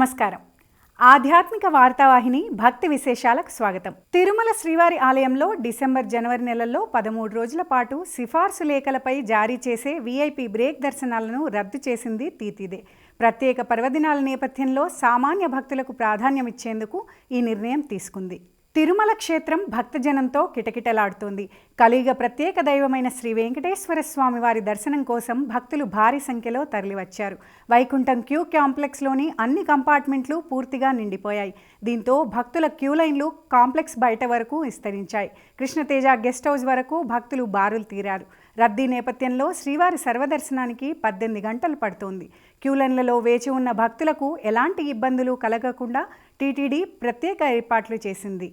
నమస్కారం. ఆధ్యాత్మిక వార్తావాహిని భక్తి విశేషాలకు స్వాగతం. తిరుమల శ్రీవారి ఆలయంలో డిసెంబర్, జనవరి నెలల్లో 13 రోజుల పాటు సిఫార్సు లేఖలపై జారీ చేసే వీఐపీ బ్రేక్ దర్శనాలను రద్దు చేసింది టీటీడీ. ప్రత్యేక పర్వదినాల నేపథ్యంలో సామాన్య భక్తులకు ప్రాధాన్యమిచ్చేందుకు ఈ నిర్ణయం తీసుకుంది. తిరుమల క్షేత్రం భక్తజనంతో కిటకిటలాడుతోంది. కలియుగ ప్రత్యేక దైవమైన శ్రీ వెంకటేశ్వర స్వామి వారి దర్శనం కోసం భక్తులు భారీ సంఖ్యలో తరలివచ్చారు. వైకుంఠం క్యూ కాంప్లెక్స్లోని అన్ని కంపార్ట్మెంట్లు పూర్తిగా నిండిపోయాయి. దీంతో భక్తుల క్యూ లైన్లు కాంప్లెక్స్ బయట వరకు విస్తరించాయి. కృష్ణతేజ గెస్ట్ హౌస్ వరకు భక్తులు బారులు తీరారు. రద్దీ నేపథ్యంలో శ్రీవారి సర్వదర్శనానికి 18 గంటలు పడుతోంది. క్యూలైన్లలో వేచి ఉన్న భక్తులకు ఎలాంటి ఇబ్బందులు కలగకుండా టీటీడీ ప్రత్యేక ఏర్పాట్లు చేసింది.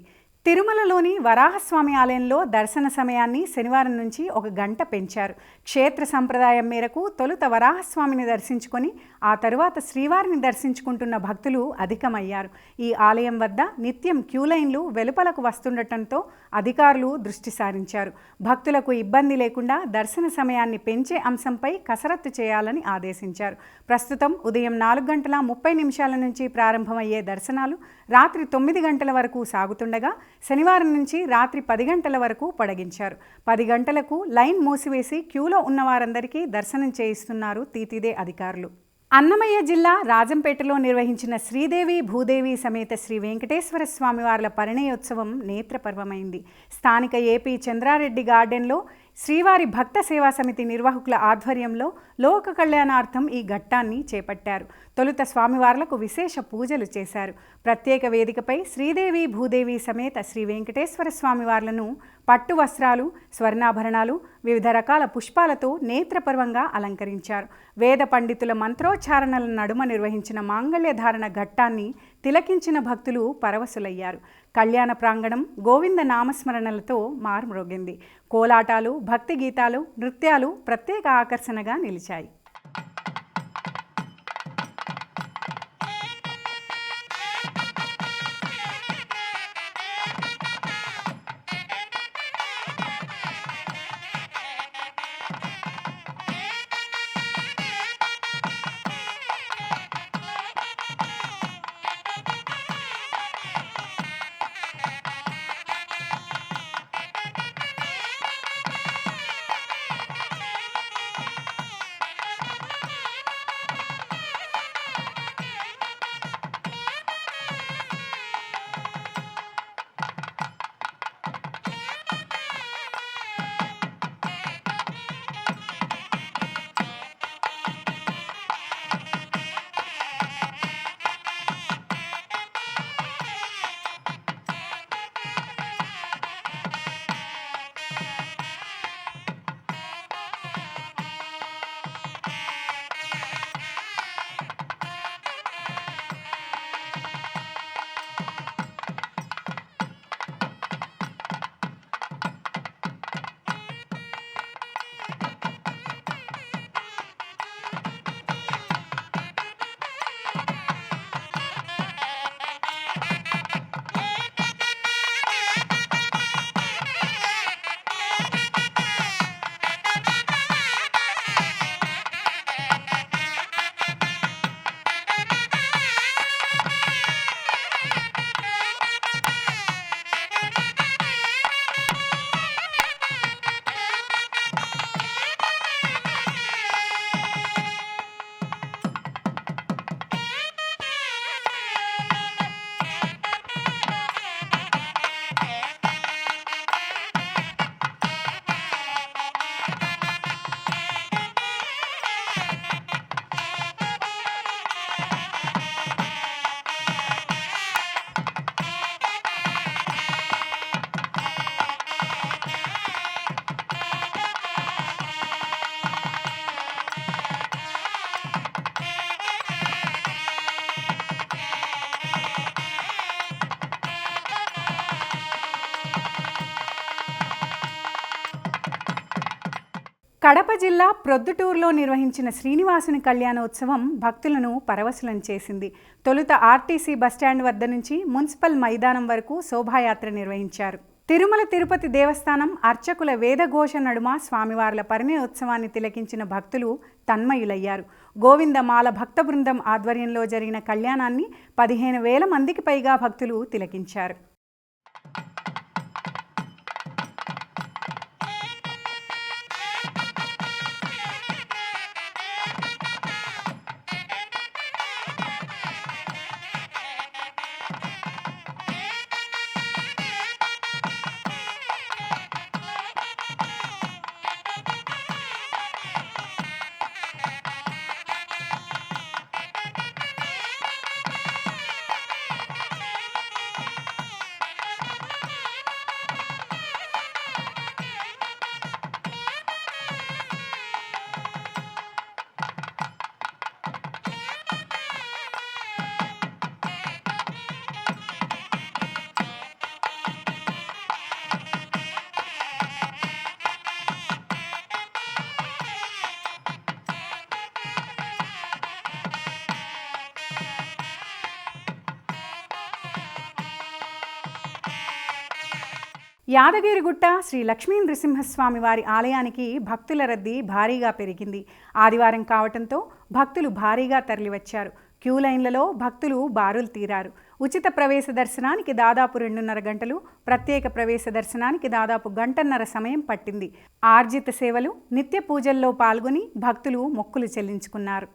తిరుమలలోని వరాహస్వామి ఆలయంలో దర్శన సమయాన్ని శనివారం నుంచి 1 గంట పెంచారు. క్షేత్ర సంప్రదాయం మేరకు తొలుత వరాహస్వామిని దర్శించుకొని ఆ తరువాత శ్రీవారిని దర్శించుకుంటున్న భక్తులు అధికమయ్యారు. ఈ ఆలయం వద్ద నిత్యం క్యూలైన్లు వెలుపలకు వస్తుండటంతో అధికారులు దృష్టి సారించారు. భక్తులకు ఇబ్బంది లేకుండా దర్శన సమయాన్ని పెంచే అంశంపై కసరత్తు చేయాలని ఆదేశించారు. ప్రస్తుతం ఉదయం 4:30 నుంచి ప్రారంభమయ్యే దర్శనాలు రాత్రి 9 గంటల వరకు సాగుతుండగా శనివారం నుంచి రాత్రి 10 గంటల వరకు పొడిగించారు. 10 గంటలకు లైన్ మూసివేసి క్యూలో ఉన్న వారందరికీ దర్శనం చేయిస్తున్నారు టీటీడీ అధికారులు. అన్నమయ్య జిల్లా రాజంపేటలో నిర్వహించిన శ్రీదేవి భూదేవి సమేత శ్రీ వెంకటేశ్వర స్వామివార్ల పరిణయోత్సవం నేత్రపర్వమైంది. స్థానిక ఏపీ చంద్రారెడ్డి గార్డెన్లో శ్రీవారి భక్త సేవా సమితి నిర్వాహకుల ఆధ్వర్యంలో లోక కళ్యాణార్థం ఈ ఘట్టాన్ని చేపట్టారు. తొలుత స్వామివార్లకు విశేష పూజలు చేశారు. ప్రత్యేక వేదికపై శ్రీదేవి భూదేవి సమేత శ్రీ వెంకటేశ్వర స్వామివార్లను పట్టు వస్త్రాలు, స్వర్ణాభరణాలు, వివిధ రకాల పుష్పాలతో నేత్రపర్వంగా అలంకరించారు. వేద పండితుల మంత్రోచ్చారణల నడుమ నిర్వహించిన మాంగళ్యధారణ ఘట్టాన్ని తిలకించిన భక్తులు పరవశులయ్యారు. కళ్యాణ ప్రాంగణం గోవింద నామస్మరణలతో మారుమ్రోగింది. కోలాటాలు, భక్తి గీతాలు, నృత్యాలు ప్రత్యేక ఆకర్షణగా నిలిచాయి. కడప జిల్లా ప్రొద్దుటూరులో నిర్వహించిన శ్రీనివాసుని కళ్యాణోత్సవం భక్తులను పరవశులను చేసింది. తొలుత ఆర్టీసీ బస్టాండ్ వద్ద నుంచి మున్సిపల్ మైదానం వరకు శోభాయాత్ర నిర్వహించారు. తిరుమల తిరుపతి దేవస్థానం అర్చకుల వేదఘోష నడుమ స్వామివార్ల పరిణయోత్సవాన్ని తిలకించిన భక్తులు తన్మయులయ్యారు. గోవిందమాల భక్త బృందం ఆధ్వర్యంలో జరిగిన కళ్యాణాన్ని 15,000 మందికి పైగా భక్తులు తిలకించారు. యాదగిరిగుట్ట శ్రీ లక్ష్మీ నృసింహస్వామి వారి ఆలయానికి భక్తుల రద్దీ భారీగా పెరిగింది. ఆదివారం కావటంతో భక్తులు భారీగా తరలివచ్చారు. క్యూ లైన్లలో భక్తులు బారులు తీరారు. ఉచిత ప్రవేశ దర్శనానికి దాదాపు 2.5 గంటలు, ప్రత్యేక ప్రవేశ దర్శనానికి దాదాపు 1.5 గంటల సమయం పట్టింది. ఆర్జిత సేవలు, నిత్య పూజల్లో పాల్గొని భక్తులు మొక్కులు చెల్లించుకున్నారు.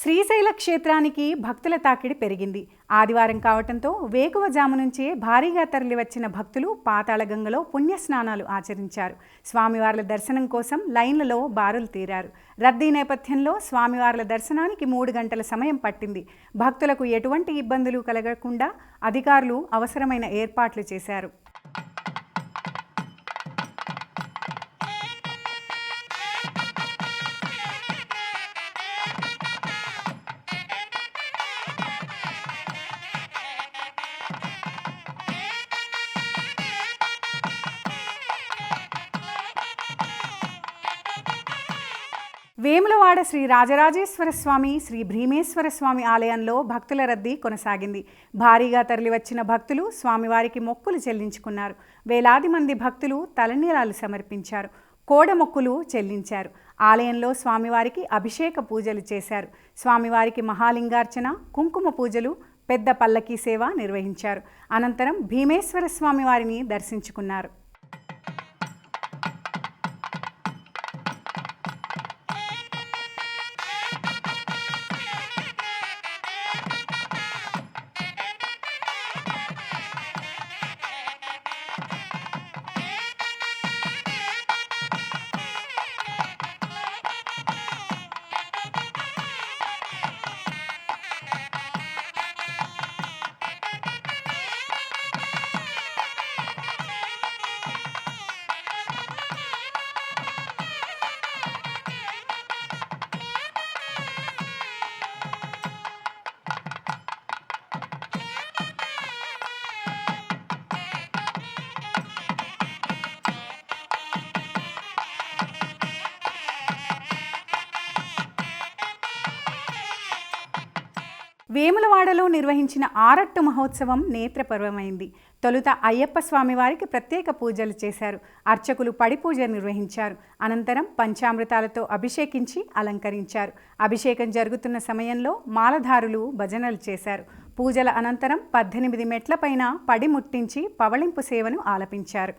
శ్రీశైల క్షేత్రానికి భక్తుల తాకిడి పెరిగింది. ఆదివారం కావటంతో వేకువజాము నుంచే భారీగా తరలివచ్చిన భక్తులు పాతాళగంగలో పుణ్యస్నానాలు ఆచరించారు. స్వామివార్ల దర్శనం కోసం లైన్లలో బారులు తీరారు. రద్దీ నేపథ్యంలో స్వామివార్ల దర్శనానికి 3 గంటల సమయం పట్టింది. భక్తులకు ఎటువంటి ఇబ్బందులు కలగకుండా అధికారులు అవసరమైన ఏర్పాట్లు చేశారు. వేములవాడ శ్రీ రాజరాజేశ్వర స్వామి, శ్రీ భీమేశ్వర స్వామి ఆలయంలో భక్తుల రద్దీ కొనసాగింది. భారీగా తరలివచ్చిన భక్తులు స్వామివారికి మొక్కులు చెల్లించుకున్నారు. వేలాది మంది భక్తులు తలనీలాలు సమర్పించారు, కోడ మొక్కులు చెల్లించారు. ఆలయంలో స్వామివారికి అభిషేక పూజలు చేశారు. స్వామివారికి మహాలింగార్చన, కుంకుమ పూజలు, పెద్ద పల్లకీ సేవ నిర్వహించారు. అనంతరం భీమేశ్వర స్వామి వారిని దర్శించుకున్నారు. వేములవాడలో నిర్వహించిన ఆరట్టు మహోత్సవం నేత్రపర్వమైంది. తొలుత అయ్యప్ప స్వామివారికి ప్రత్యేక పూజలు చేశారు. అర్చకులు పడిపూజ నిర్వహించారు. అనంతరం పంచామృతాలతో అభిషేకించి అలంకరించారు. అభిషేకం జరుగుతున్న సమయంలో మాలధారులు భజనలు చేశారు. పూజల అనంతరం 18 మెట్లపైన పడి ముట్టించి పవళింపు సేవను ఆలపించారు.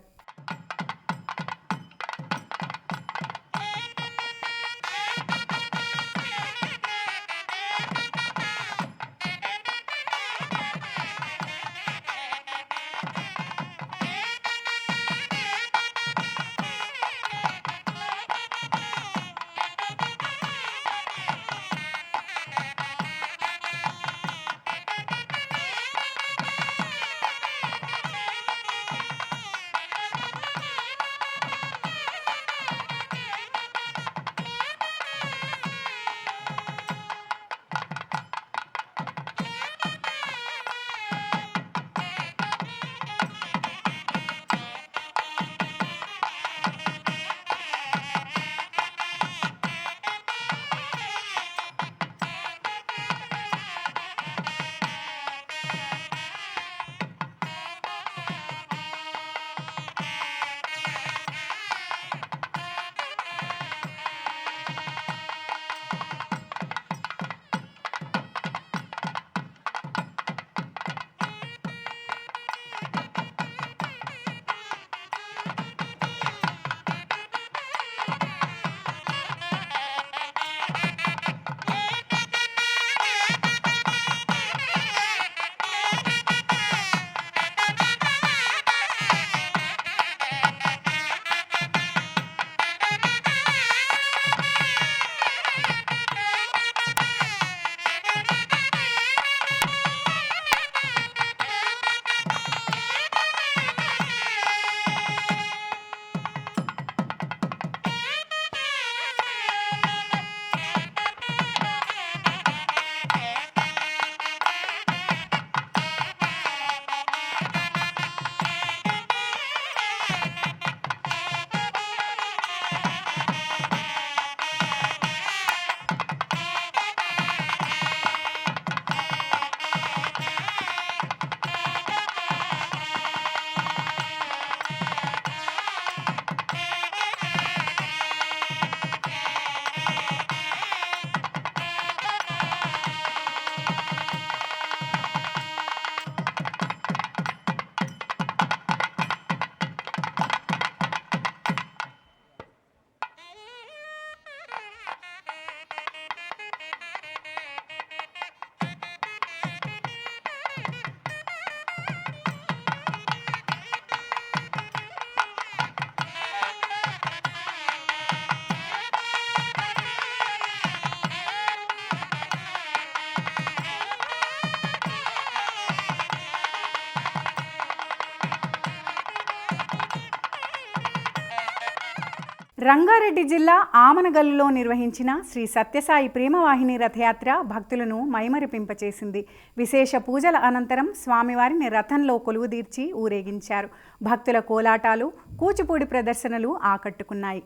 రంగారెడ్డి జిల్లా ఆమనగల్లులో నిర్వహించిన శ్రీ సత్యసాయి ప్రేమవాహిని రథయాత్ర భక్తులను మైమరిపింపచేసింది. విశేష పూజల అనంతరం స్వామివారిని రథంలో కొలువుదీర్చి ఊరేగించారు. భక్తుల కోలాటాలు, కూచిపూడి ప్రదర్శనలు ఆకట్టుకున్నాయి.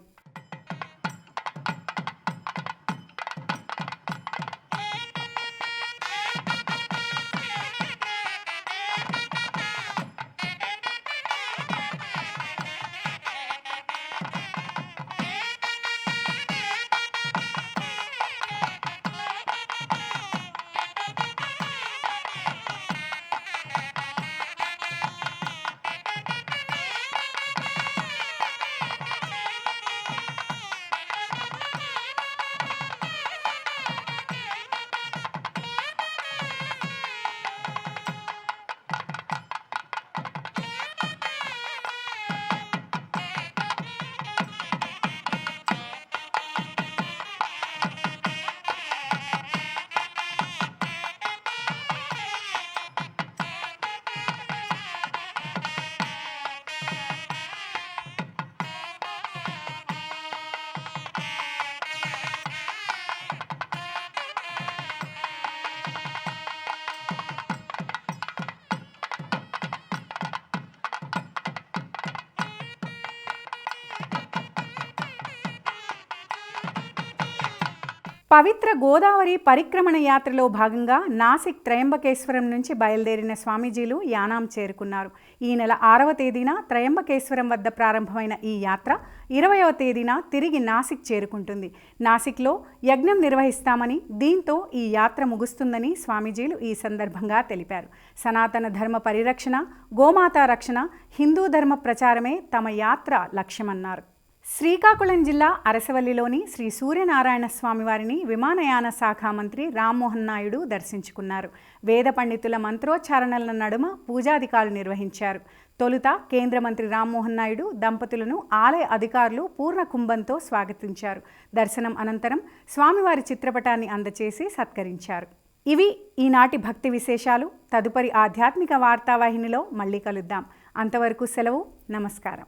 పవిత్ర గోదావరి పరిక్రమణ యాత్రలో భాగంగా నాసిక్ త్రయంబకేశ్వరం నుంచి బయలుదేరిన స్వామీజీలు యానాం చేరుకున్నారు. ఈ నెల 6వ తేదీన త్రయంబకేశ్వరం వద్ద ప్రారంభమైన ఈ యాత్ర 20వ తేదీన తిరిగి నాసిక్ చేరుకుంటుంది. నాసిక్లో యజ్ఞం నిర్వహిస్తామని, దీంతో ఈ యాత్ర ముగుస్తుందని స్వామీజీలు ఈ సందర్భంగా తెలిపారు. సనాతన ధర్మ పరిరక్షణ, గోమాతా రక్షణ, హిందూ ధర్మ ప్రచారమే తమ యాత్ర లక్ష్యమన్నారు. శ్రీకాకుళం జిల్లా అరసవల్లిలోని శ్రీ సూర్యనారాయణ స్వామివారిని విమానయాన శాఖ మంత్రి రామ్మోహన్ నాయుడు దర్శించుకున్నారు. వేద పండితుల మంత్రోచ్చారణల నడుమ పూజాధికారులు నిర్వహించారు. తొలుత కేంద్ర మంత్రి రామ్మోహన్ నాయుడు దంపతులను ఆలయ అధికారులు పూర్ణ కుంభంతో స్వాగతించారు. దర్శనం అనంతరం స్వామివారి చిత్రపటాన్ని అందచేసి సత్కరించారు. ఇవి ఈనాటి భక్తి విశేషాలు. తదుపరి ఆధ్యాత్మిక వార్తావాహినిలో మళ్ళీ కలుద్దాం. అంతవరకు సెలవు. నమస్కారం.